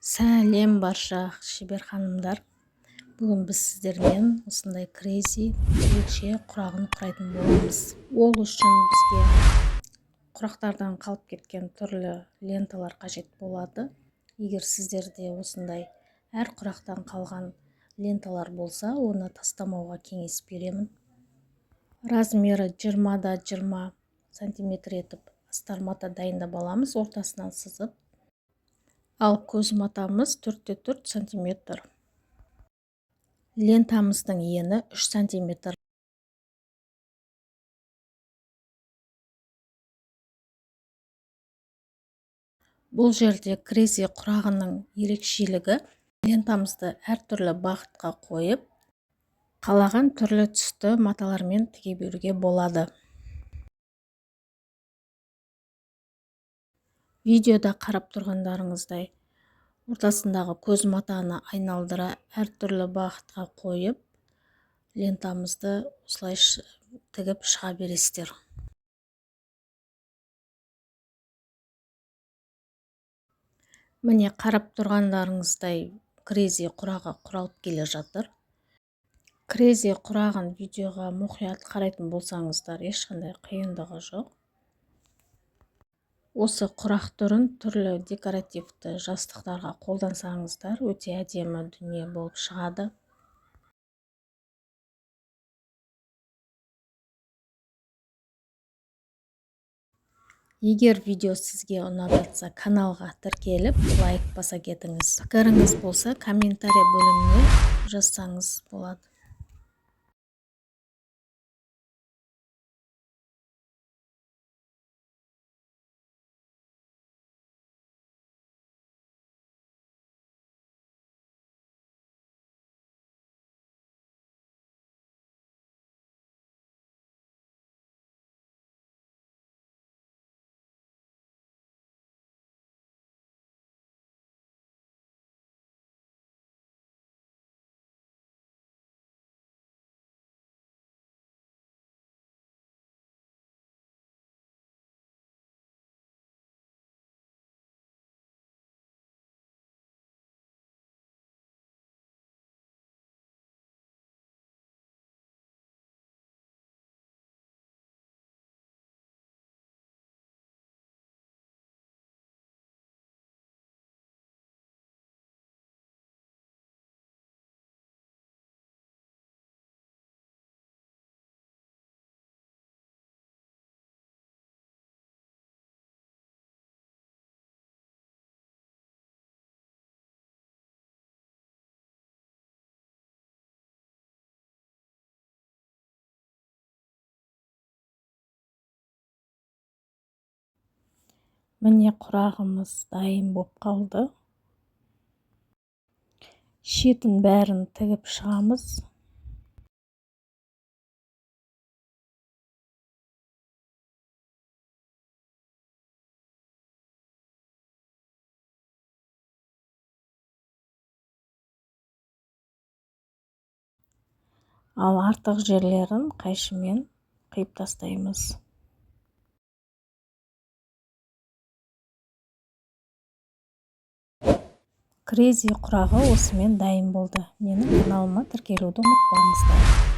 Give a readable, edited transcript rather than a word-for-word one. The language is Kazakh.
Сәлем барша шебер ханымдар. Бүгін біз сіздермен осындай крейзи ерекше құрағын құрайтын боламыз. Ол үшін бізге құрақтардан қалып кеткен түрлі ленталар қажет болады. Егер сіздерде осындай әр құрақтан қалған ленталар болса, оны тастамауға кеңес беремін. Размері 20-20 см етіп астар мата дайындап аламыз, ортасынан сызып. Ал көз матамыз 4-4 см. Лентамыздың ені 3 см. Бұл жерде крейзи құрағының ерекшелігі лентамызды әртүрлі бағытқа қойып, қалаған түрлі түсті маталармен тіге беруге болады. Видеода қарап тұрғандарыңыздай ортасындағы көз матаны айналдыра әртүрлі бағытқа қойып, лентамызды осылай тігіп шыға бересіздер. Міне қарап тұрғандарыңыздай крейзи құрағы құралып келе жатыр. Крейзи құрағын видеоға мұқият қарайтын болсаңыздар, ешқандай қиындығы жоқ. Осы құрақ түрін түрлі декоративті жастықтарға қолдансаңыздар, өте әдемі дүние болып шығады. Егер видео сізге ұнап жатса, каналға тіркеліп, лайк баса кетіңіз. Пікіріңіз болса, комментарий бөліміне жазсаңыз болады. Міне құрағымыз дайын болып қалды. Шетін бәрін тігіп шығамыз. Ал артық жерлерін қайшымен қиып тастаймыз. Крейзи құрағы осымен дайын болды. Менің каналыма тіркелуді ұмытпаңыздар.